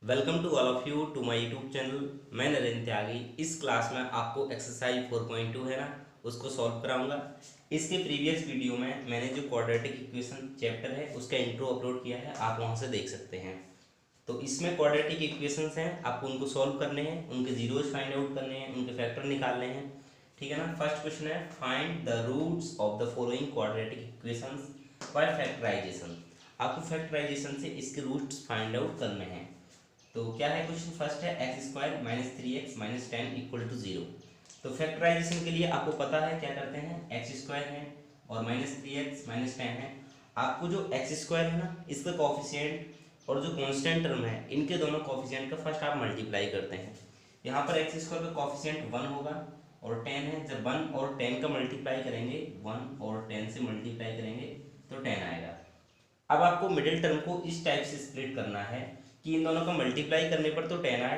Welcome to all of you to my YouTube channel. मैं नरेंद्र त्यागी। इस class में आपको एक्सरसाइज 4.2 है ना, उसको सॉल्व कराऊंगा। इसके प्रीवियस वीडियो में मैंने जो क्वाड्रेटिक इक्वेशन चैप्टर है उसका इंट्रो अपलोड किया है, आप वहां से देख सकते हैं। तो इसमें क्वाड्रेटिक इक्वेशंस हैं, आपको उनको सॉल्व करने हैं, उनके जीरोज फाइंड आउट करने हैं, उनके फैक्टर निकालने हैं। ठीक है ना। फर्स्ट क्वेश्चन है find the roots of the following quadratic equations by factorisation. आपको फैक्टराइजेशन से इसके रूट्स फाइंड आउट करने हैं। तो क्या है क्वेश्चन, फर्स्ट है x square minus 3x minus 10 equal to 0। तो फैक्टराइजेशन के लिए आपको पता है क्या करते हैं, एक्स स्क्वायर है और माइनस 3x माइनस 10 है। आपको जो एक्स स्क्वायर है ना, इसका कॉफिशिएंट और जो कांस्टेंट टर्म है, इनके दोनों कॉफिशिएंट का फर्स्ट आप मल्टीप्लाई करते हैं। यहाँ पर एक्स स्क्वायर का कॉफिशिएंट 1 होगा और 10 है। जब 1 और 10 का मल्टीप्लाई करेंगे, 1 और 10 से मल्टीप्लाई करेंगे तो 10 आएगा। अब आपको मिडिल टर्म को इस टाइप से स्प्लिट करना है कि इन दोनों का मल्टीप्लाई करने पर तो 10 आए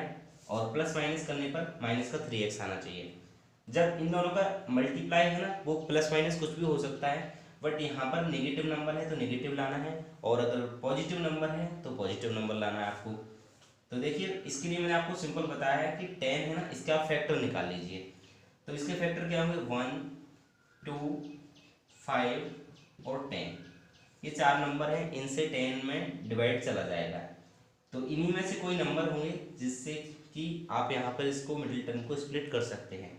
और प्लस माइनस करने पर माइनस का 3x आना चाहिए। जब इन दोनों का मल्टीप्लाई है ना, वो प्लस माइनस कुछ भी हो सकता है, बट यहाँ पर नेगेटिव नंबर है तो नेगेटिव लाना है, और अगर पॉजिटिव नंबर है तो पॉजिटिव नंबर लाना है आपको। तो देखिए, इसके लिए मैंने आपको सिंपल बताया है कि 10 है ना, इसके आप फैक्टर निकाल लीजिए। तो इसके फैक्टर क्या होंगे, 1 2 5 और 10। ये चार नंबर हैं, इनसे 10 में डिवाइड चला जाएगा। तो इन्हीं में से कोई नंबर होंगे जिससे कि आप यहाँ पर इसको मिडिल टर्म को स्प्लिट कर सकते हैं।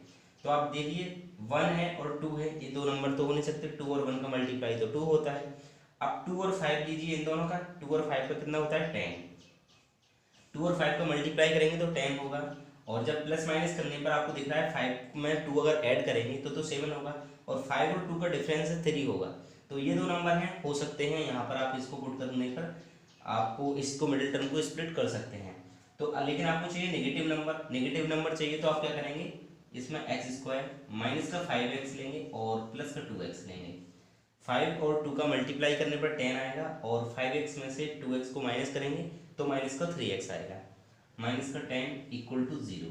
तो आप देखिए, 1 है और 2 है, ये दो नंबर तो हो नहीं सकते। 2 और 1 का मल्टीप्लाई तो 2 होता है। अब 2 और 5 लीजिए, इन दोनों का 2 और 5 का कितना होता है, 10। 2 और 5 को मल्टीप्लाई करेंगे तो 10 होगा, और जब प्लस माइनस करने पर आपको दिख रहा है 5 में 2 अगर ऐड करेंगे तो 7 होगा, और 5 और 2 का डिफरेंस है 3 होगा। तो ये दो नंबर हैं, हो सकते हैं यहाँ पर आप इसको पुट करने पर आपको इसको मिडिल टर्म को स्प्लिट कर सकते हैं। तो लेकिन आपको चाहिए नेगेटिव नंबर। नेगेटिव नंबर चाहिए तो आप क्या करेंगे, इसमें एक्स स्क्वायर माइनस का 5x लेंगे और प्लस का 2x लेंगे। 5 और 2 का मल्टीप्लाई करने पर 10 आएगा, और 5x में से 2x को माइनस करेंगे तो माइनस का 3x आएगा। माइनस का 10 इक्वल टू 0।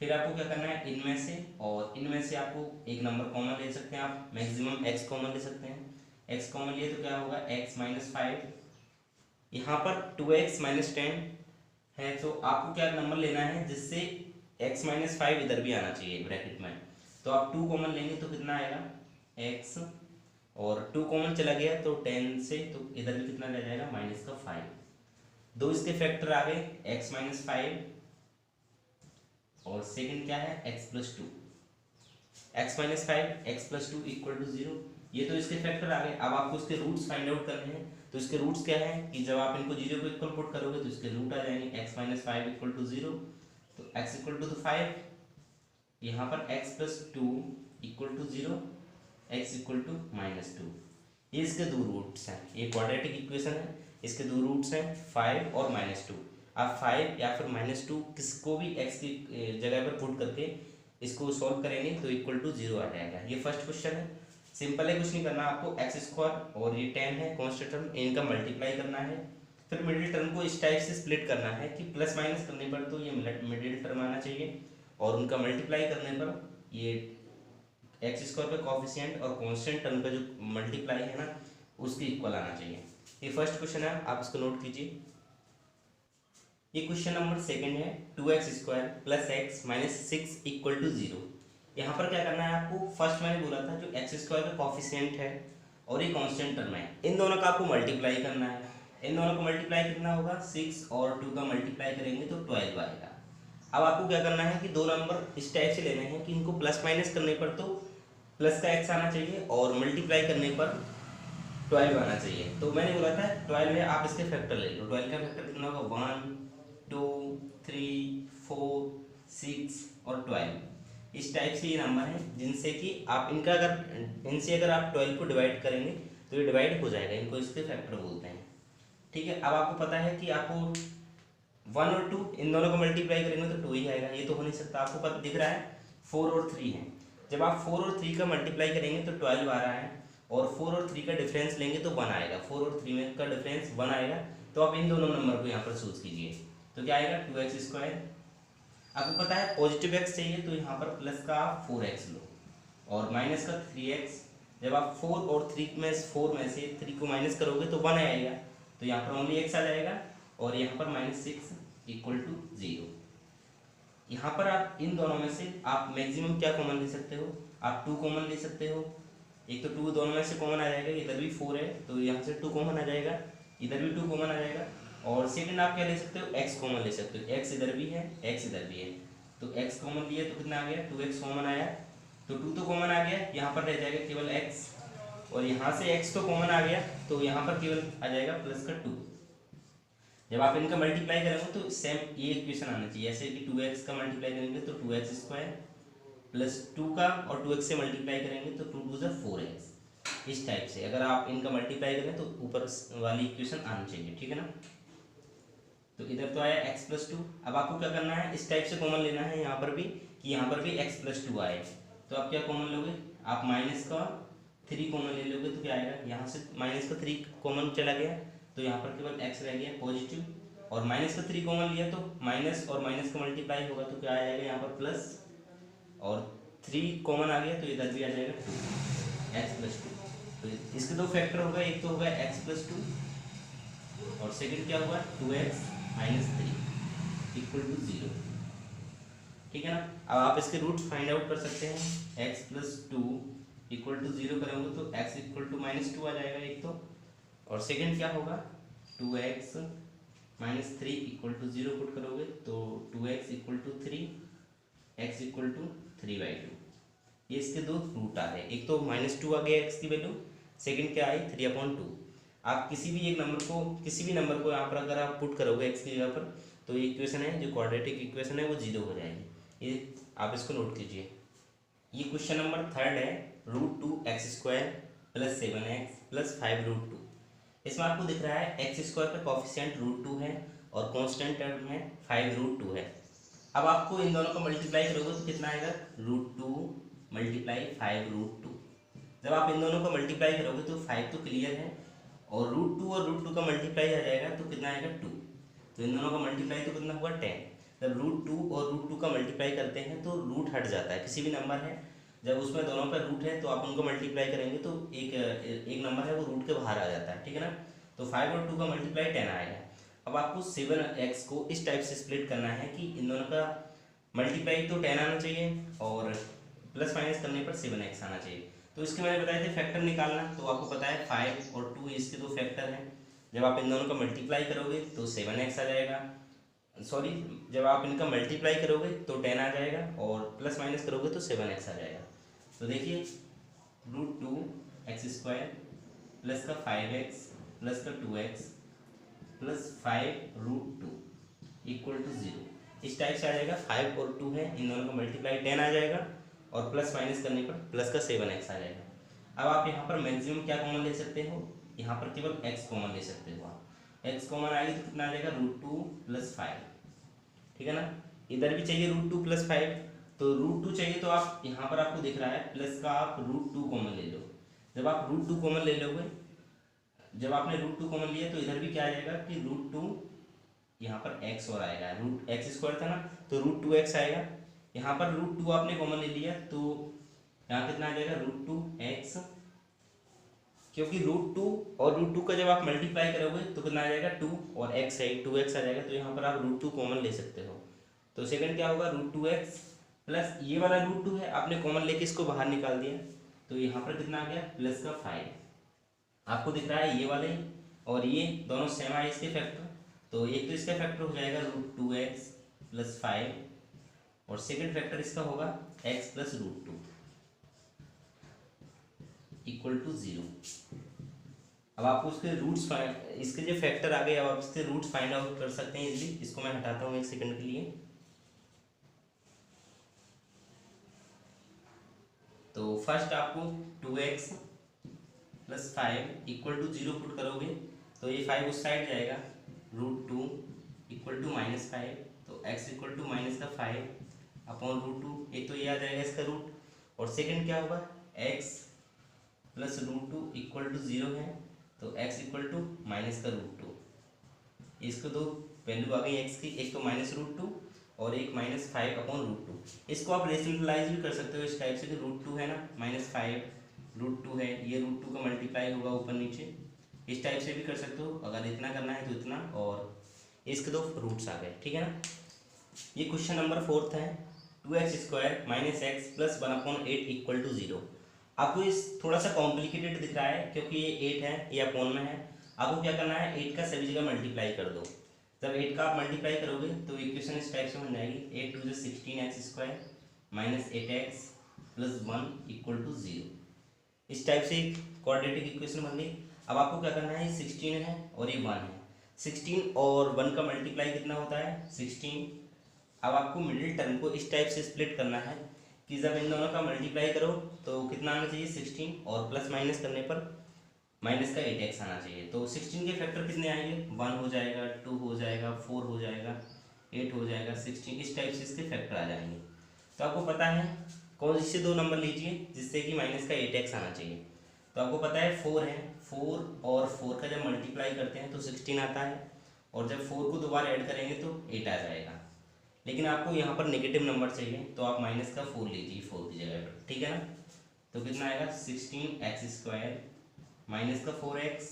फिर आपको क्या करना है, इनमें से और इनमें से आपको एक नंबर कॉमन ले सकते हैं, आप मैक्सिमम x कॉमन ले सकते हैं। x कॉमन लिए तो क्या होगा, x माइनस 5। यहाँ पर 2x माइनस 10 है, तो आपको क्या नंबर लेना है जिससे x माइनस 5 इधर भी आना चाहिए ब्रैकेट में। तो आप 2 कॉमन लेंगे तो कितना आएगा, x, और 2 कॉमन चला गया तो 10 से, तो इधर भी कितना रह जाएगा, माइनस का 5। दो इसके फैक्टर आ गए, x माइनस 5 और सेकंड क्या है, x plus 2। x minus 5 x plus 2 equal to 0। ये तो इसके फैक्टर आ गए। अब आपको इसके रूट्स फाइंड आउट करने हैं। तो इसके रूट्स क्या है कि जब आप इनको 0 को इक्वल पुट करोगे तो इसके रूट आ जाएंगे, x माइनस 5 इक्वल टू 0, तो x इक्वल टू 5। यहाँ पर x plus 2 equal to 0, x equal to minus 2। ये इसके दो रूट्स हैं, ये क्वाड्रेटिक इक्वेशन है, इसके दो रूट्स हैं 5 और माइनस 2। आप 5 या फिर माइनस 2 किसको भी x की जगह पर पुट करके इसको सॉल्व करेंगे तो इक्वल टू 0 आ जाएगा। ये फर्स्ट क्वेश्चन है, सिंपल है, कुछ नहीं करना आपको। एक्स स्क्वायर और ये 10 है कॉन्स्टेंट टर्म, इनका मल्टीप्लाई करना है। फिर मिडिल टर्म को इस टाइप से स्प्लिट करना है कि प्लस माइनस करने पर तो ये मिडिल टर्म आना चाहिए, और उनका मल्टीप्लाई करने पर ये एक्स स्क्वायर का कॉफिशिएंट और कांस्टेंट टर्म का जो मल्टीप्लाई है ना, उसके इक्वल आना चाहिए। ये फर्स्ट क्वेश्चन है, आप इसको नोट कीजिए। ये क्वेश्चन नंबर सेकंड है, 2x square plus x minus 6 equal to 0। यहाँ पर क्या करना है आपको, फर्स्ट मैंने बोला था जो एक्स स्क्वायर का कॉफिशिएंट है और ये कांस्टेंट टर्म है, इन दोनों का आपको मल्टीप्लाई करना है। इन दोनों को मल्टीप्लाई कितना होगा, 6 और 2 का मल्टीप्लाई करेंगे तो 12 आएगा। अब आपको क्या करना है कि दो नंबर इस टाइप से लेने हैं कि इनको प्लस माइनस करने पर तो प्लस का एक्स आना चाहिए और मल्टीप्लाई करने पर 12 आना चाहिए। तो मैंने बोला था 12 है, आप इसके फैक्टर ले लो। 12 का फैक्टर कितना होगा, 1 2 3 4 6 और 12। इस टाइप से ये नंबर हैं जिनसे कि आप इनका अगर आप 12 को डिवाइड करेंगे तो ये डिवाइड हो जाएगा, इनको इसके फैक्टर बोलते हैं। ठीक है। अब आपको पता है कि आपको 1 और 2 इन दोनों को मल्टीप्लाई करेंगे तो 2 ही आएगा, ये तो हो नहीं सकता। आपको पता दिख रहा है 4 और 3 है, जब आप 4 और 3 का मल्टीप्लाई करेंगे तो 12 आ रहा है, और 4 और 3 का डिफरेंस लेंगे तो 1 आएगा। 4 और 3 में का डिफरेंस 1 आएगा, तो आप इन दोनों नंबर को यहाँ पर चूज कीजिए। तो क्या आएगा, 2x स्क्वायर। आपको पता है पॉजिटिव x चाहिए तो यहाँ पर प्लस का 4x लो, और माइनस का 3x। जब आप 4 और 3 में 4 में से 3 को माइनस करोगे तो 1 आएगा, तो यहाँ पर ओनली x आ जाएगा। और यहाँ पर -6 इक्वल टू 0। यहाँ पर आप इन दोनों में से आप मैक्सिमम क्या कॉमन ले सकते हो, आप 2 कॉमन ले सकते हो। एक तो 2 दोनों में से कॉमन आ जाएगा, इधर भी 4 है तो यहाँ से 2 कॉमन आ जाएगा, इधर भी 2 कॉमन आ जाएगा। और सेकंड आप क्या ले सकते हो, x कॉमन ले सकते हो, x इधर भी है x इधर भी है, तो x कॉमन लिया तो कितना आ गया 2x कॉमन आया, तो 2 तो कॉमन आ गया, यहाँ पर रह जाएगा केवल x, और यहाँ से x तो कॉमन आ गया तो यहाँ पर केवल आ जाएगा प्लस का 2। जब आप इनका मल्टीप्लाई करेंगे तो सेम ये इक्वेशन आना चाहिए, ऐसे कि 2x का मल्टीप्लाई करेंगे तो 2x स्क्वायर प्लस 2 का और 2x से मल्टीप्लाई करेंगे तो 2 2 4x, इस टाइप से अगर आप इनका मल्टीप्लाई करें तो ऊपर वाली इक्वेशन आनी चाहिए, ठीक है ना। तो इधर तो आया x प्लस 2, अब आपको क्या करना है, इस टाइप से कॉमन लेना है यहाँ पर भी, कि यहाँ पर भी x प्लस 2 आए, तो आप क्या कॉमन लोगे, आप माइनस का 3 कॉमन ले लोगे तो क्या आएगा, यहाँ से माइनस का 3 कॉमन चला गया तो यहाँ पर केवल x रह गया पॉजिटिव, और माइनस का 3 कॉमन लिया तो माइनस और माइनस का मल्टीप्लाई होगा तो क्या आ जाएगा यहाँ पर प्लस, और 3 कॉमन आ गया तो इधर भी आ जाएगा 2 x प्लस 2। तो इसके दो फैक्टर होगा, एक तो होगा x प्लस 2 और सेकंड क्या होगा 2x माइनस 3 इक्वल टू 0, ठीक है ना। अब आप इसके रूट्स फाइंड आउट कर सकते हैं, x प्लस 2 इक्वल टू 0 करेंगे तो x इक्वल टू माइनस 2 आ जाएगा एक तो, और सेकंड क्या होगा 2x minus 3 equal to 0 put करोगे तो 2x equal to 3 x equal to 3/2। ये इसके दो रूट आ रहे हैं, एक तो -2 आ गया x की वैल्यू, सेकंड क्या आई 3/2। आप किसी भी एक नंबर को, किसी भी नंबर को यहाँ पर अगर आप पुट करोगे x की जगह पर तो ये इक्वेशन है जो क्वाड्रेटिक इक्वेशन है वो 0 हो जाएगी, ये आप इसको नोट कीजिए। ये क्वेश्चन नंबर 3 है, √2x² + 7x + 5√2। इसमें आपको दिख रहा है x² का कॉफिशिएंट √2 है और कांस्टेंट टर्म है 5√2 है। अब आपको इन दोनों का मल्टीप्लाई करोगे तो कितना आएगा √2 × 5√2। जब आप इन दोनों का मल्टीप्लाई करोगे तो 5 तो क्लियर है, और √2 और √2 का मल्टीप्लाई आ जाएगा तो कितना आएगा 2, तो इन दोनों का मल्टीप्लाई तो कितना हुआ 10। जब √2 और √2 का मल्टीप्लाई करते हैं तो रूट हट जाता है, किसी भी नंबर है जब उसमें दोनों पर रूट है तो आप उनको मल्टीप्लाई करेंगे तो एक नंबर है वो रूट के बाहर आ जाता है, ठीक है ना। तो 5 और 2 का मल्टीप्लाई 10 आएगा। अब आपको 7x को इस टाइप से स्प्लिट करना है कि इन दोनों का मल्टीप्लाई तो 10 आना चाहिए और प्लस माइनस करने पर 7x आना चाहिए। तो इसके मैंने बताए थे फैक्टर निकालना, तो आपको पता है 5 और 2 इसके दो फैक्टर हैं। जब आप इन दोनों का मल्टीप्लाई करोगे तो 7x आ जाएगा, सॉरी जब आप इनका मल्टीप्लाई करोगे तो 10 आ जाएगा और प्लस माइनस करोगे तो 7x आ जाएगा। तो देखिए √2x² प्लस का 5x प्लस का 2x प्लस 5√2 इक्वल टू 0, इस टाइप से आ जाएगा। 5 और 2 है, इन दोनों का मल्टीप्लाई 10 आ जाएगा और प्लस माइनस करने पर प्लस का 7x आ जाएगा। अब आप यहाँ पर मैक्सिमम क्या कॉमन ले सकते हो, यहाँ पर केवल x कॉमन ले सकते हो आप, x कॉमन आएगी तो कितना आ जाएगा √2 + 5, ठीक है ना। इधर भी चाहिए √2 + 5, तो √2 चाहिए तो आप यहाँ पर आपको दिख रहा है प्लस का आप √2 कॉमन ले लो। जब आप √2 कॉमन ले लोगे, जब आपने √2 कॉमन लिया तो इधर भी क्या आ जाएगा कि √2 यहाँ पर x और आएगा, √x² था ना तो √2x आएगा। यहाँ पर √2 आपने कॉमन ले लिया तो यहाँ कितना आ जाएगा √2x, क्योंकि √2 और √2 का जब आप मल्टीप्लाई करोगे तो कितना आ जाएगा 2 और x है 2x आ जाएगा, तो यहाँ पर आप √2 कॉमन ले सकते हो। तो सेकंड क्या होगा √2x प्लस ये वाला √2 है आपने कॉमन लेके इसको बाहर निकाल दिया, तो यहाँ पर कितना आ गया प्लस का 5। आपको दिख रहा है ये वाले और ये दोनों सेम आए इसके फैक्टर, तो एक तो इसका फैक्टर हो जाएगा √2x + 5 और सेकंड फैक्टर इसका होगा x + √2 इक्वल टू 0। अब आपको इसके रूट्स इसके जो फैक्टर आ गए, अब आप इसके रूट्स फाइंड आउट कर सकते हैं इजीली। इसको मैं हटाता हूँ एक सेकंड के लिए। तो फर्स्ट आपको 2x + 5 इक्वल टू 0 पुट करोगे तो ये 5 उस साइड जाएगा, √2 इक्वल टू -5, तो x इक्वल टू -5/√2, एक तो ये आ जाएगा इसका रूट, और सेकंड क्या होगा x + √2 इक्वल टू 0 है तो x इक्वल टू -√2। इसको दो वैल्यू आ गई x की, एक तो -√2 और एक -5/√2। इसको आप रेशनलाइज भी कर सकते हो इस टाइप से कि √2 है ना -5√2 है, ये √2 का मल्टीप्लाई होगा ऊपर नीचे, इस टाइप से भी कर सकते हो। अगर इतना करना है तो इतना, और इसके 2 रूट्स आ गए, ठीक है ना। ये क्वेश्चन नंबर 4 है। 2x² - x + 1/8 = 0। आपको इस थोड़ा सा कॉम्प्लिकेटेड दिख रहा है क्योंकि ये 8 है, ये अपॉन में है। आपको क्या करना है, 8 का सभी जगह मल्टीप्लाई कर दो। जब 8 का आप मल्टीप्लाई करोगे तो इक्वेशन इस टाइप से बन जाएगी, 8 × 16x² - 8x + 1 = 0। इस टाइप से एक क्वाड्रेटिक इक्वेशन बन गई। अब आपको क्या करना है, ये 16 है और ये 1 है। 16 और 1 का मल्टीप्लाई कितना होता है, 16। अब आपको मिडिल टर्म को इस टाइप से स्प्लिट करना है कि जब इन दोनों का मल्टीप्लाई करो तो कितना आना चाहिए, 16, और प्लस माइनस करने पर माइनस का 8x आना चाहिए। तो 16 के फैक्टर कितने आएंगे, 1 हो जाएगा, 2 हो जाएगा, 4 हो जाएगा, 8 हो जाएगा, 16, इस टाइप से इसके फैक्टर आ जाएंगे। तो आपको पता है कौन से 2 नंबर लीजिए जिससे कि माइनस का 8x आना चाहिए। तो आपको पता है 4 है, 4 और 4 का जब मल्टीप्लाई करते हैं तो 16 आता है, और जब 4 को दोबारा ऐड करेंगे तो 8 आ जाएगा। लेकिन आपको यहाँ पर नेगेटिव नंबर चाहिए तो आप माइनस का 4 लीजिए 4 की जगह पर, ठीक है ना। तो कितना आएगा, 16x² माइनस का 4x,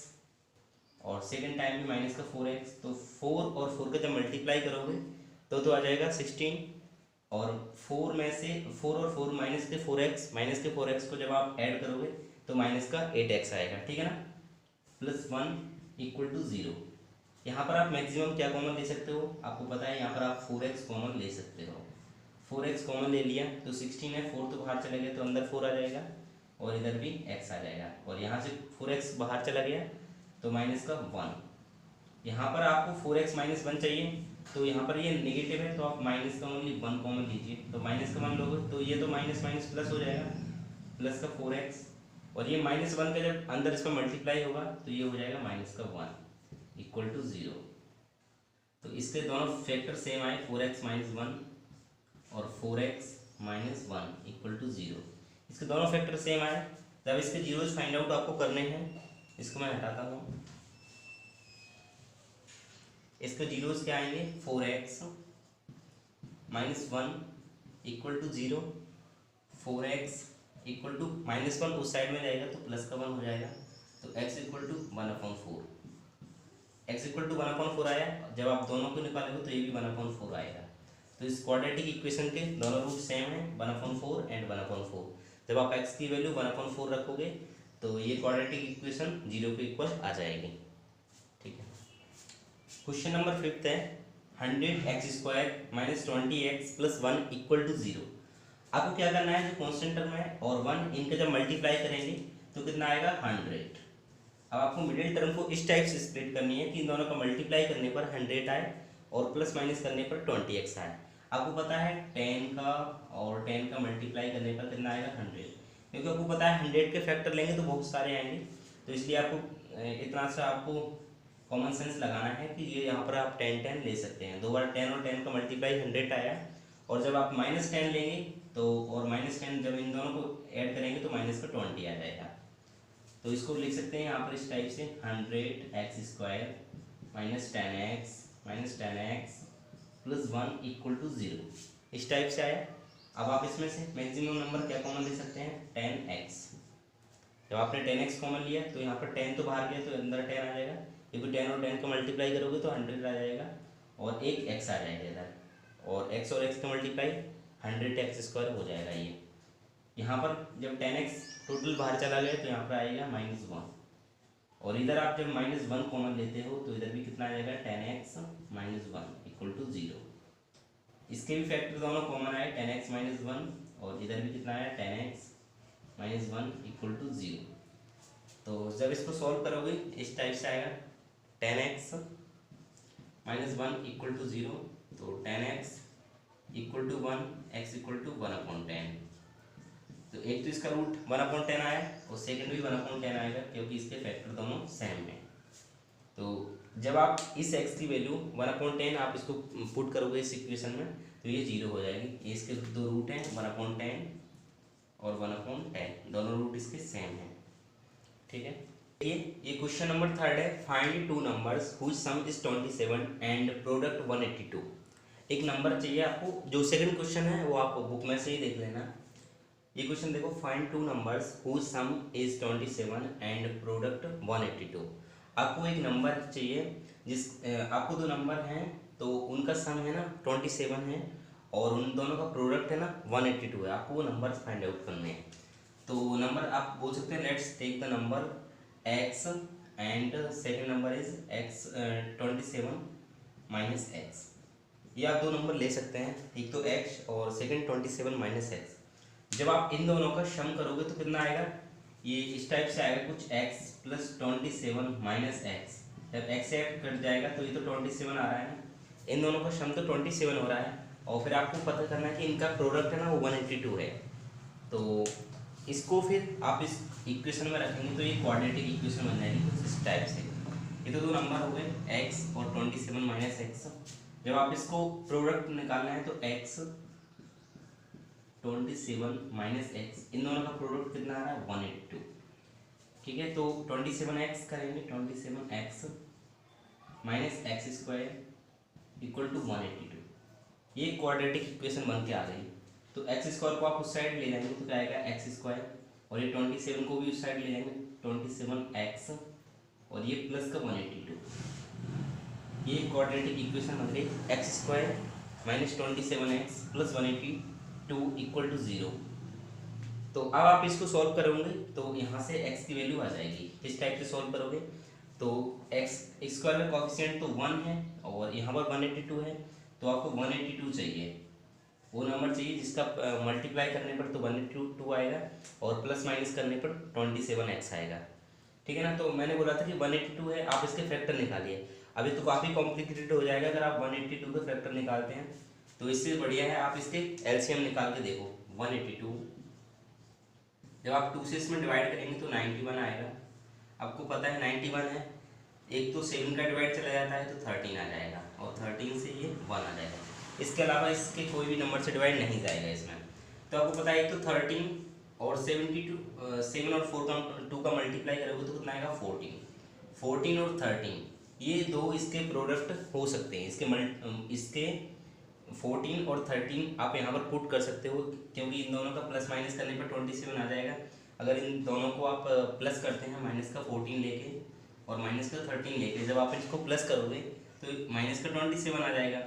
और सेकेंड टाइम भी माइनस का 4x। तो 4 और 4 का जब मल्टीप्लाई करोगे तो आ जाएगा 16, और 4 में से 4 और 4 माइनस के 4x, माइनस के 4x को जब आप ऐड करोगे तो माइनस का 8x आएगा, ठीक है ना। +1 = 0। यहाँ पर आप मैक्सिमम क्या कॉमन ले सकते हो, आपको पता है यहाँ पर आप 4x कॉमन ले सकते हो। 4x कॉमन ले लिया तो 16 है, 4 तो बाहर चला गया तो अंदर 4 आ जाएगा, और इधर भी x आ जाएगा, और यहाँ से 4x बाहर चला गया तो माइनस का 1। यहाँ पर आपको 4x - 1 चाहिए, तो यहाँ पर ये नेगेटिव है तो आप माइनस का ओनली 1 कॉमन लीजिए। तो माइनस का 1 लोगे तो ये तो माइनस माइनस प्लस हो जाएगा, प्लस का 4x, और ये -1 का जब अंदर इसमें मल्टीप्लाई होगा तो ये हो जाएगा माइनस का 1 = 0। तो इसके दोनों फैक्टर सेम आए, 4x - 1 और 4x - 1 = 0। इसके दोनों फैक्टर सेम आए। जब इसके जीरोज फाइंड आउट आपको करने हैं, इसको मैं हटाता हूँ। इसके जीरोज क्या आएंगे, 4x - 1 = 0, 4x = -1 उस साइड में जाएगा तो प्लस का 1 हो जाएगा, तो x = 1/4। x = 1/4 आया, जब आप दोनों को निकालोगे तो ये भी 1/4 आएगा। तो इस क्वाड्रेटिक इक्वेशन के दोनों रूट सेम है, 1/4 एंड 1/4। जब आप x की वैल्यू 1/4 रखोगे तो ये क्वाड्रेटिक इक्वेशन 0 के इक्वल आ जाएगी, ठीक है। क्वेश्चन नंबर 5 है, 100x² - 20x + 1 = 0। आपको क्या करना है, जो कॉन्स्टेंट टर्म है और 1 इनका जब मल्टीप्लाई करेंगे तो कितना आएगा, 100। अब आपको मिडिल टर्म को इस टाइप से स्प्लिट करनी है कि इन दोनों का मल्टीप्लाई करने पर 100 आए और प्लस माइनस करने पर 20x आए। आपको पता है 10 का और 10 का मल्टीप्लाई करने पर कितना आएगा, 100, क्योंकि आपको पता है 100 के फैक्टर लेंगे तो बहुत सारे आएंगे। तो इसलिए आपको इतना सा आपको कॉमन सेंस लगाना है कि ये यहाँ पर आप 10 ले सकते हैं। 2 बार 10 और 10 का मल्टीप्लाई 100 आया, और जब आप -10 लेंगे तो और -10 जब इन दोनों को ऐड करेंगे तो माइनस का 20 आ जाएगा। तो इसको लिख सकते हैं यहाँ पर इस टाइप से, 100x² - 10x + 1 = 0। इस टाइप से आया। अब आप इसमें से मैक्सिमम नंबर क्या कॉमन ले सकते हैं, 10x। जब आपने 10x कॉमन लिया तो यहाँ पर 10 तो बाहर गया तो अंदर 10 आ जाएगा, क्योंकि 10 और 10 का मल्टीप्लाई करोगे तो 100 आ जाएगा, और एक x आ जाएगा इधर, और x और x का मल्टीप्लाई 100x² हो जाएगा। ये यहाँ पर जब 10x टोटल बाहर चला गया तो यहाँ पर आएगा -1, और इधर आप जब -1 कॉमन लेते हो तो इधर भी कितना आ जाएगा, 10x - 1 = 0। इसके भी फैक्टर दोनों कॉमन आए, 10x - 1, और इधर भी कितना आया, 10x - 1 = 0। तो जब इसको सॉल्व करोगे इस टाइप से आएगा, 10x - 1 = 0, तो 10x = 1, x = 1/10। तो एक तो इसका रूट 1/10 आया और सेकंड भी 1/10 आएगा, क्योंकि इसके फैक्टर दोनों सेम हैं। तो जब आप इस x की वैल्यू 1/10 आप इसको पुट करोगे इस इक्वेशन में तो ये 0 हो जाएगी। ये इसके 2 रूट हैं, 1/10 और 1/10, दोनों रूट इसके सेम हैं, ठीक है। ये क्वेश्चन नंबर 3 है, find 2 numbers whose sum is 27 and product 182। एक नंबर चाहिए आपको, जो सेकंड क्वेश्चन है वो आप बुक में से ही देख लेना। ये क्वेश्चन देखो, find 2 numbers whose sum is 27 and product 182। आपको एक नंबर चाहिए आपको दो नंबर हैं तो उनका सम है ना 27 है और उन दोनों का प्रोडक्ट है ना 182 है। आपको वो नंबर फाइंड आउट करने हैं। तो नंबर आप बोल सकते हैं let's take the number x and second number is x 27 minus x. ये आप दो नंबर ले सकते हैं, एक तो x और सेकेंड 27 माइनस एक्स। जब आप इन दोनों का सम करोगे तो कितना आएगा, ये इस टाइप से आएगा कुछ x प्लस 27 माइनस एक्स। जब x से कट जाएगा तो ये तो 27 आ रहा है ना, इन दोनों का सम तो 27 हो रहा है और फिर आपको पता करना है कि इनका प्रोडक्ट है ना वो 182 है। तो इसको फिर आप इस इक्वेशन में रखेंगे तो ये क्वाड्रेटिक इक्वेशन बन जाएगी कुछ इस टाइप से। ये तो दो नंबर हो गए x और 27 माइनस एक्स। जब आप इसको प्रोडक्ट निकालना है तो x 27 माइनस एक्स, इन दोनों का प्रोडक्ट कितना आ रहा है 182। ठीक है, तो 27x करेंगे, 27x minus x square equal to 182। ये क्वाड्रेटिक इक्वेशन बन के आ गई। तो एक्स स्क्वायर को आप उस साइड ले जाएंगे तो क्या आएगा एक्स स्क्वायर, और ये 27 को भी उस साइड ले जाएंगे 27x और ये प्लस का 182। ये क्वाड्रेटिक इक्वेशन बन गई x square minus 27x plus 182 equal to 0। तो अब आप इसको सॉल्व करोगे तो यहाँ से x की वैल्यू आ जाएगी। इस टाइप से सॉल्व करोगे तो x स्क्वायर में कोफिशिएंट तो 1 है और यहाँ पर 182 है, तो आपको 182 चाहिए, वो नंबर चाहिए जिसका मल्टीप्लाई करने पर तो 182 आएगा और प्लस माइनस करने पर 27x आएगा। ठीक है ना, तो मैंने बोला था कि 182 है, आप इसके फैक्टर निकालिए। अभी तो काफ़ी कॉम्प्लिकेटेड हो जाएगा अगर आप 182 के फैक्टर निकालते हैं, तो इससे बढ़िया है आप इसके एलसीएम निकाल के देखो। 182 जब आप 2 से इसमें डिवाइड करेंगे तो 91 आएगा। आपको पता है 91 है, एक तो 7 का डिवाइड चला जाता है तो 13 आ जाएगा और 13 से ये 1 आ जाएगा। इसके अलावा इसके कोई भी नंबर से डिवाइड नहीं जाएगा इसमें। तो आपको पता है एक तो 13 और 72 7 और 4 का 2 का मल्टीप्लाई करोगे तो कितना आएगा 14 और 13 ये दो इसके प्रोडक्ट हो सकते हैं। इसके 14 और 13 आप यहाँ पर पुट कर सकते हो क्योंकि इन दोनों का प्लस माइनस करने पर 27 आ जाएगा। अगर इन दोनों को आप प्लस करते हैं माइनस का 14 लेके और माइनस का 13 लेके, जब आप इसको प्लस करोगे तो माइनस का 27 आ जाएगा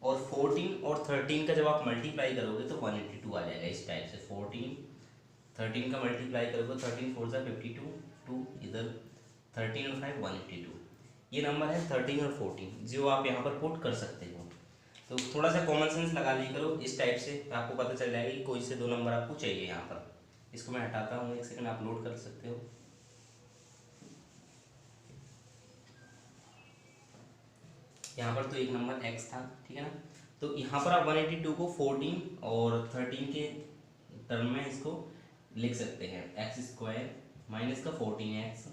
और 14 और 13 का जब आप मल्टीप्लाई करोगे तो 182 आ जाएगा। इस टाइप से 14 13 का मल्टीप्लाई करोगे 13 4 सा 52, 2 इधर 13 और 5 182। ये नंबर है 13 और 14 जो आप यहाँ पर पुट कर सकते हो। तो थोड़ा सा कॉमन सेंस लगा लिया करो इस टाइप से, आपको पता चल जाएगा कि कोई से दो नंबर आपको चाहिए। यहाँ पर इसको मैं हटाता हूँ, एक सेकंड आप लोड कर सकते हो। यहाँ पर तो एक नंबर x था, ठीक है ना, तो यहाँ पर आप 182 को 14 और 13 के टर्म में इसको लिख सकते हैं। एक्स स्क्वायर माइनस का 14x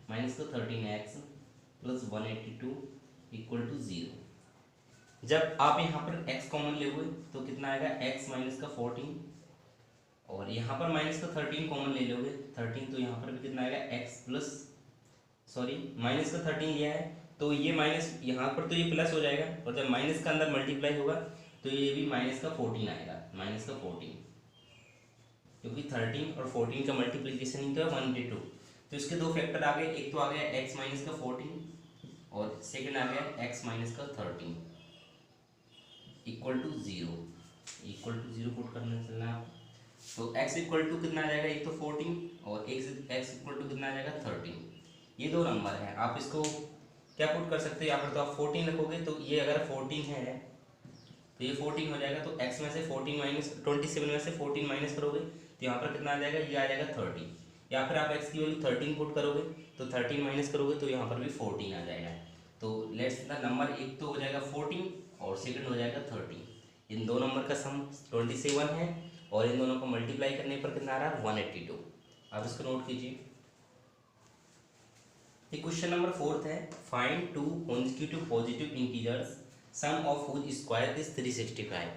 माइनस का 13x प्लस 182 इक्वल टू 0। जब आप यहाँ पर x कॉमन लोगे तो कितना आएगा x माइनस का 14 और यहाँ पर माइनस का 13 कॉमन ले लोगे 13, तो यहाँ पर भी कितना आएगा x प्लस माइनस का 13 लिया है तो ये माइनस यहाँ पर तो ये प्लस हो जाएगा और जब माइनस का अंदर मल्टीप्लाई होगा तो ये भी माइनस का 14 आएगा, माइनस का 14, क्योंकि 13 और 14 का मल्टीप्लिकेशन ही तो है 182। तो इसके दो फैक्टर आ गए, एक तो आ गया x माइनस का 14 और सेकंड आ गया x माइनस का 13 इक्वल टू 0 पुट करने चलना है। तो x इक्वल टू कितना आ जाएगा, एक तो 14 और x इक्वल टू कितना आ जाएगा 13। ये दो नंबर है, आप इसको क्या पुट कर सकते हो, यहाँ पर तो आप 14 रखोगे तो ये अगर 14 है तो ये 14 हो जाएगा, तो x में से 14 माइनस 27 में से 14 माइनस करोगे तो यहाँ पर कितना आ जाएगा, ये आ जाएगा 30। या फिर आप x की वैल्यू 13 पुट करोगे तो 13 माइनस करोगे तो यहाँ पर भी 14 आ जाएगा। तो लेट्स द नंबर एक तो हो जाएगा 14 और सेकंड हो जाएगा 13। इन दो नंबर का सम 27 है और इन दोनों को मल्टीप्लाई करने पर कितना आ रहा है 182। आप इसको नोट कीजिए। क्वेश्चन नंबर 4 है, find two consecutive positive integers sum of which square is 365।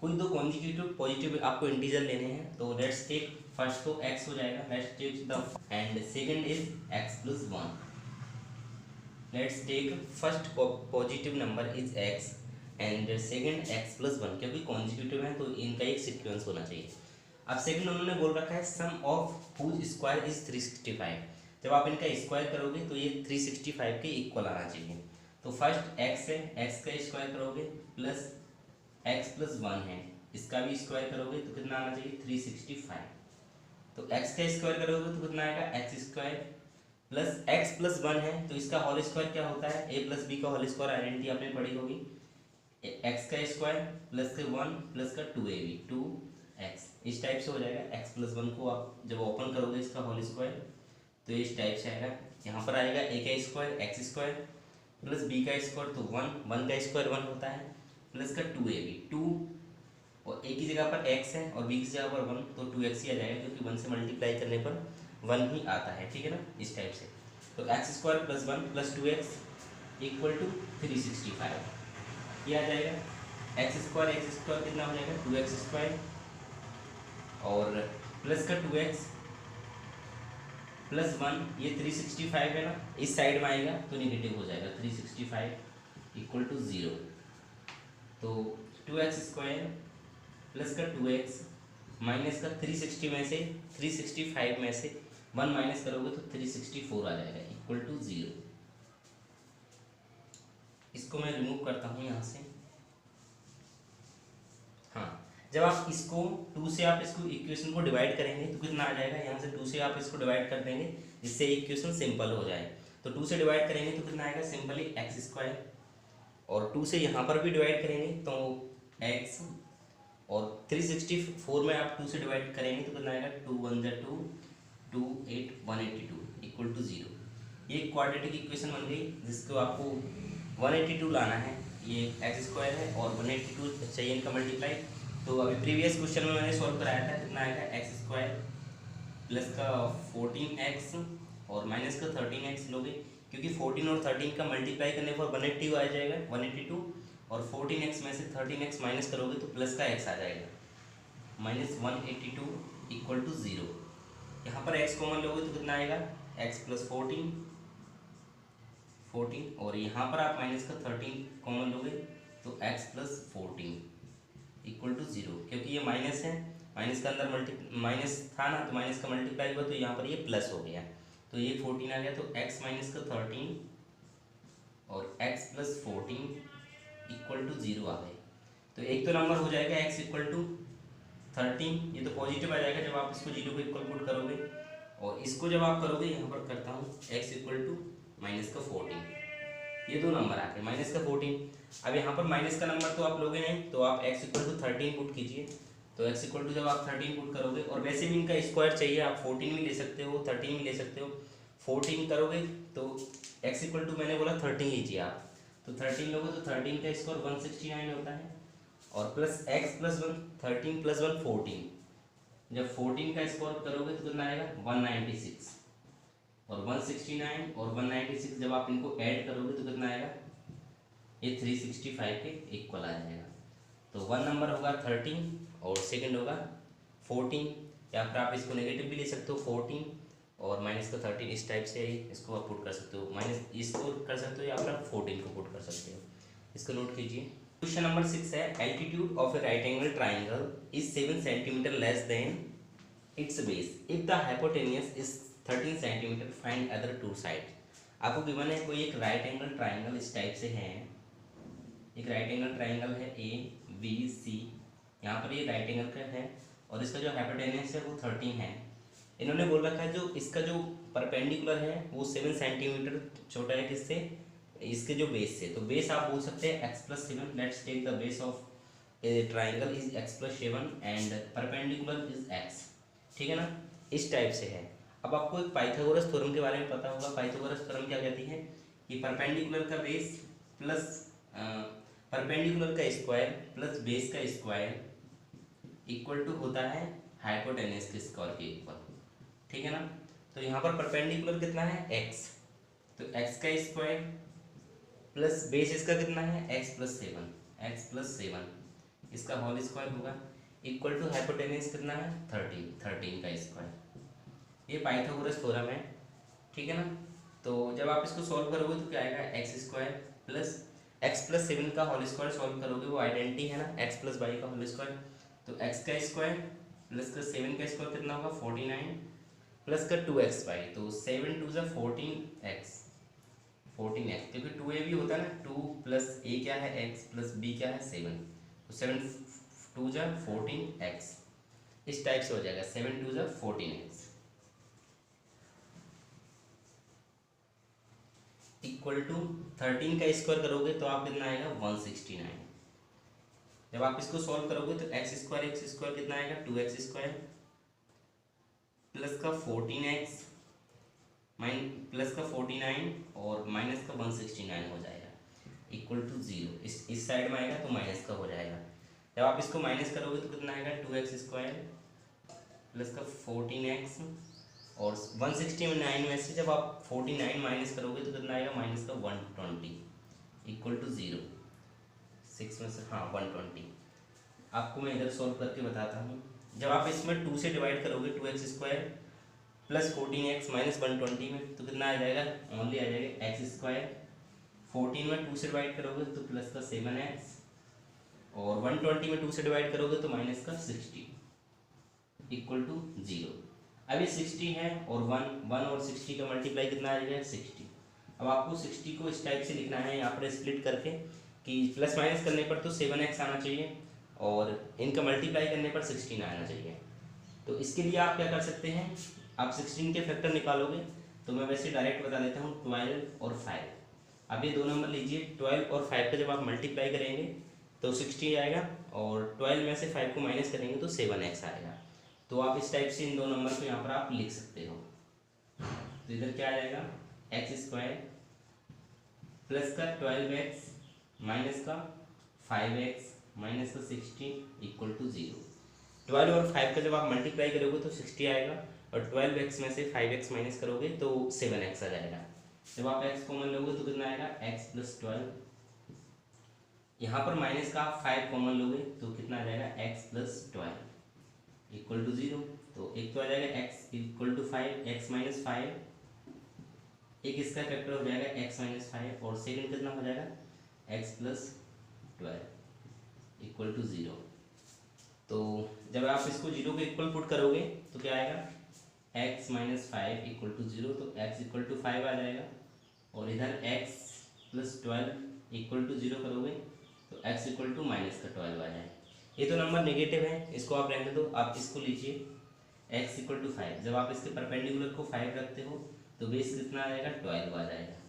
कोई दो कॉन्जिक्यूटिव पॉजिटिव आपको इंटीजर लेने हैं, तो लेट्स टेक फर्स्ट तो x हो जाएगा, let's take the and second is x plus 1। Let's take first positive number is x and second x plus 1, क्योंकि कॉन्जिक्यूटिव है तो इनका एक सीक्वेंस होना चाहिए। अब सेकंड उन्होंने बोल रखा है सम ऑफ व्हिच स्क्वायर इज 365, जब आप इनका स्क्वायर करोगे तो ये 365 के इक्वल आना चाहिए। तो फर्स्ट x है, x का स्क्वायर करोगे प्लस x प्लस 1 है, इसका भी स्क्वायर करोगे तो कितना आना चाहिए 365। तो x का स्क्वायर करोगे तो कितना आएगा x square plus x plus 1 है, तो इसका होल स्क्वायर क्या होता है a प्लस बी का होल स्क्वायर, आइडेंटिटी आपने पढ़ी होगी। x का स्क्वायर प्लस का 1 प्लस का 2ab 2x, इस टाइप से हो जाएगा। x प्लस 1 को आप जब ओपन करोगे इसका होल स्क्वायर तो इस टाइप से आएगा। यहाँ पर आएगा a का square x square plus b का स्क्वायर तो 1 का स्क्वायर 1 होता है प्लस का 2ab 2, और a की जगह पर x है और b की जगह पर 1 तो 2x ही आ जाएगा, क्योंकि 1 से मल्टीप्लाई करने पर 1 ही आता है, ठीक है ना, इस टाइप से। तो x square plus 1 plus 2x equal to 365 ये आ जाएगा। एक्स स्क्वायर कितना हो जाएगा 2x स्क्वायर और प्लस का 2x प्लस 1 ये 365 है ना, इस साइड में आएगा तो निगेटिव हो जाएगा 365 इक्वल टू 0। तो 2x स्क्वायर प्लस का 2x माइनस का 360 में से 365 में से 1 माइनस करोगे तो 364 आ जाएगा इक्वल टू 0। इसको मैं रिमूव करता हूँ यहाँ से। हाँ, जब आप इसको 2 से आप इसको इक्वेशन को डिवाइड करेंगे तो कितना आ जाएगा, यहाँ से 2 से आप इसको डिवाइड कर देंगे जिससे इक्वेशन सिंपल हो जाए। तो 2 से डिवाइड करेंगे तो कितना आएगा सिंपली एक्स स्क्वायर, और 2 से यहाँ पर भी डिवाइड करेंगे तो x, और 364 में आप 2 से डिवाइड करेंगे तो कितना आएगा 2 1 2 2 8 182 इक्वल टू 0। ये क्वाड्रेटिक इक्वेशन बन गई जिसको आपको 182 लाना है। ये एक्स स्क्वायर है और 182 चाहिए इनका मल्टीप्लाई। तो अभी प्रीवियस क्वेश्चन में मैंने सॉल्व कराया था, कितना आएगा एक्स स्क्वायर प्लस का 14x और माइनस का 13x लोगे, क्योंकि 14 और 13 का मल्टीप्लाई करने पर 180 आ जाएगा 182, और 14x में से 13x माइनस करोगे तो प्लस का x आ जाएगा माइनस 182 इक्वल टू 0। यहाँ पर x कॉमन लोगे तो कितना आएगा x प्लस 14 और यहाँ पर आप माइनस का 13 कॉमन लोगे तो x प्लस 14 इक्वल टू 0। क्योंकि ये माइनस है, माइनस का अंदर माइनस था ना, तो माइनस का मल्टीप्लाई हुआ तो यहाँ पर ये प्लस हो गया, तो ये 14 आ गया। तो x माइनस का 13 और x प्लस 14 इक्वल टू 0 आ गए। तो एक तो नंबर हो जाएगा x इक्वल टू 13, ये तो पॉजिटिव आ जाएगा जब आप इसको 0 को इक्वल पुट करोगे, और इसको जब आप करोगे यहाँ पर करता हूँ x इक्वल टू माइनस का 14, ये दो नंबर आ गए माइनस का 14। अब यहाँ पर माइनस का नंबर तो आप लोगे नहीं, तो आप x इक्वल टू 13 पुट कीजिए। तो x इक्वल टू जब आप 13 पुट करोगे, और वैसे भी इनका स्क्वायर चाहिए, आप 14 भी ले सकते हो 13 भी ले सकते हो। 14 करोगे तो x इक्वल टू मैंने बोला 13 लीजिए आप, तो 13 लोगे तो 13 का स्क्वायर 169 होता है, और प्लस x प्लस 1 13 प्लस 1 14, जब 14 का स्क्वायर करोगे तो कितना आएगा 196, और 169 और 196 जब आप इनको ऐड करोगे तो कितना आएगा ये 365 के इक्वल आ जाएगा। तो 1 नंबर होगा 13 और सेकंड होगा 14, या फिर आप इसको नेगेटिव भी ले सकते हो 14 और माइनस का 13, इस टाइप से इसको आप पुट कर सकते हो, माइनस इसको कर सकते हो या फिर आप 14 को पुट कर सकते हो। इसको नोट कीजिए। क्वेश्चन नंबर 6 है, altitude of a right angle triangle is 7 centimetre less than its base if the hypotenuse is 13 centimetre, find other two side. आपको गिवन है कोई एक राइट एंगल ट्राइंगल इस टाइप से है, एक राइट एंगल ट्राइंगल है ए बी सी, यहाँ पर ये राइट एंगल का है और इसका जो हाइपोटेनियस है वो 13 है। इन्होंने बोल रखा है जो इसका जो परपेंडिकुलर है वो 7 सेंटीमीटर छोटा है किससे, इसके जो बेस से। तो बेस आप बोल सकते हैं x plus 7, let's take the base of a triangle is x plus 7 and perpendicular is x, ठीक है ना, इस टाइप से है। अब आपको एक पाइथागोरस थ्योरम के बारे में पता होगा। पाइथागोरस थ्योरम क्या कहती है कि परपेंडिकुलर का बेस प्लस परपेंडिकुलर का स्क्वायर प्लस बेस का स्क्वायर इक्वल टू होता है हाइपोटेनस के स्क्वायर के इक्वल, ठीक है ना। तो यहाँ पर परपेंडिकुलर कितना है x, तो x का स्क्वायर प्लस बेस इसका कितना है x प्लस 7 इसका होल स्क्वायर होगा इक्वल टू हाइपोटेनस कितना है 13 का स्क्वायर। ये पाइथागोरस थ्योरम है, ठीक है ना। तो जब आप इसको सॉल्व करोगे तो क्या आएगा एक्स प्लस 7 का होल स्क्वायर सॉल्व करोगे, वो आइडेंटिटी है ना x प्लस वाई का होल स्क्वायर। तो x का स्क्वायर प्लस का 7 का स्क्वायर कितना होगा 49 प्लस का 2x/, तो 7 2 ज़ा 14x, 14x, क्योंकि 2a भी होता है ना, 2 प्लस a क्या है x प्लस b क्या है 7, तो 7 2 ज़ा 14x, इस टाइप से हो जाएगा 7 2 ज़ा 14x इक्वल टू 13 का स्क्वायर करोगे तो आप कितना आएगा 169। जब आप इसको सॉल्व करोगे तो x स्क्वायर कितना आएगा 2x स्क्वायर प्लस का 14x प्लस का 49 और माइनस का 169 हो जाएगा इक्वल टू 0। इस साइड में आएगा तो माइनस का हो जाएगा। जब आप इसको माइनस करोगे तो कितना आएगा 2x स्क्वायर प्लस का 14x और 169 में से जब आप 49 माइनस करोगे तो कितना आएगा माइनस का 120 इक्वल टू 0। 6 में से 120। आपको मैं इधर सॉल्व करके बताता हूँ। जब आप इसमें 2 से डिवाइड करोगे 2x square plus 14x minus 120 में तो कितना आ जाएगा, ओनली आ जाएगा x स्क्वायर। 14 में 2 से डिवाइड करोगे तो प्लस का 7x और 120 में 2 से डिवाइड करोगे तो माइनस का 60 इक्वल टू 0। अब ये 60 है और 1 और 60 का मल्टीप्लाई कितना आ जाएगा 60। अब आपको 60 को इस टाइप से लिखना है यहाँ पर स्प्लिट करके कि प्लस माइनस करने पर तो 7x आना चाहिए और इनका मल्टीप्लाई करने पर 16 आना चाहिए। तो इसके लिए आप क्या कर सकते हैं, आप 16 के फैक्टर निकालोगे तो मैं वैसे डायरेक्ट बता देता हूँ 12 और 5। अब ये दो नंबर लीजिए, 12 और 5 का जब आप मल्टीप्लाई करेंगे तो 60 आएगा और 12 में से 5 को माइनस करेंगे तो 7x आएगा। तो आप इस टाइप से इन दो नंबर को यहाँ पर आप लिख सकते हो। तो इधर क्या आ जाएगा x स्क्वायर प्लस का 12x माइनस का 5x माइनस का 60 इक्वल टू 0। 12 और 5 का जब आप मल्टीप्लाई करोगे तो 60 आएगा और 12x में से 5x माइनस करोगे तो 7x आ जाएगा। जब आप x कॉमन लोगे तो कितना आएगा x प्लस 12, यहाँ पर माइनस का 5 कॉमन लोगे तो कितना आ जाएगा x प्लस 12 इक्वल टू 0। तो एक तो आ जाएगा x equal to 5, x minus 5, एक इसका फैक्टर हो जाएगा x माइनस 5 और सेकंड कितना हो जाएगा x प्लस 12 इक्वल टू 0। तो जब आप इसको 0 के इक्वल पुट करोगे तो क्या आएगा x माइनस 5 इक्वल टू 0, तो x इक्वल टू 5 आ जाएगा और इधर x प्लस 12 इक्वल टू 0 करोगे तो x इक्वल टू माइनस का 12 आ जाएगा। ये तो नंबर नेगेटिव है, इसको आप रहने दो। आप इसको लीजिए x इक्वल टू 5, जब आप इसके परपेंडिकुलर को 5 रखते हो तो बेस कितना आ जाएगा 12 आ जाएगा।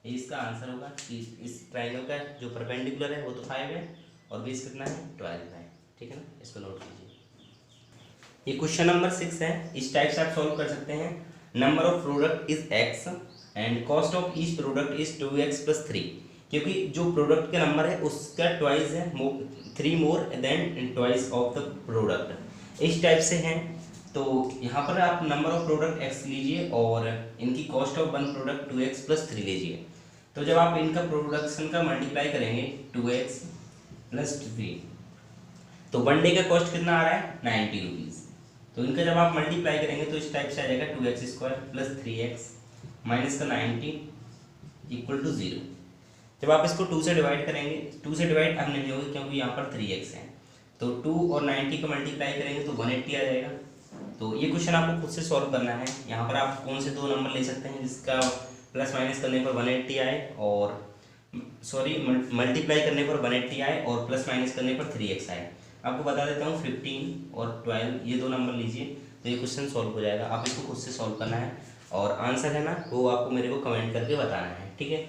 ये इसका आंसर होगा कि इस ट्राइंगल का जो परपेंडिकुलर है वो तो 5 है और बेस कितना है 12 है। ठीक है ना, इसको नोट कीजिए। ये क्वेश्चन नंबर 6 है, इस टाइप से आप सॉल्व कर सकते हैं। Number of product is x and cost of each product is 2x plus 3, क्योंकि जो प्रोडक्ट का नंबर है उसका ट्वाइस है 3 more than twice of the product, इस टाइप से हैं। तो यहाँ पर आप नंबर ऑफ प्रोडक्ट x लीजिए और इनकी cost of one product 2x plus 3 लीजिए। तो जब आप इनका प्रोडक्शन का मल्टीप्लाई करेंगे 2x प्लस 3 तो वन डे का कॉस्ट कितना आ रहा है 90 रुपीज़। तो इनका जब आप मल्टीप्लाई करेंगे तो इस टाइप से आ जाएगा 2x square plus 3x minus का 90 इक्वल टू 0। जब आप इसको 2 से डिवाइड करेंगे, 2 से डिवाइड अब नहीं होगी क्योंकि यहाँ पर 3x है, तो 2 और 90 को मल्टीप्लाई करेंगे तो 180 आ जाएगा। तो ये क्वेश्चन आपको खुद से सॉल्व करना है। यहाँ पर आप कौन से दो नंबर ले सकते हैं जिसका प्लस माइनस करने पर 180 आए और सॉरी मल्टीप्लाई करने पर 180 आए और प्लस माइनस करने पर 3x आए। आपको बता देता हूँ 15 और 12 ये दो नंबर लीजिए तो ये क्वेश्चन सॉल्व हो जाएगा। आप इसको खुद से सॉल्व करना है और आंसर है ना वो आपको मेरे को कमेंट करके बताना है। ठीक है।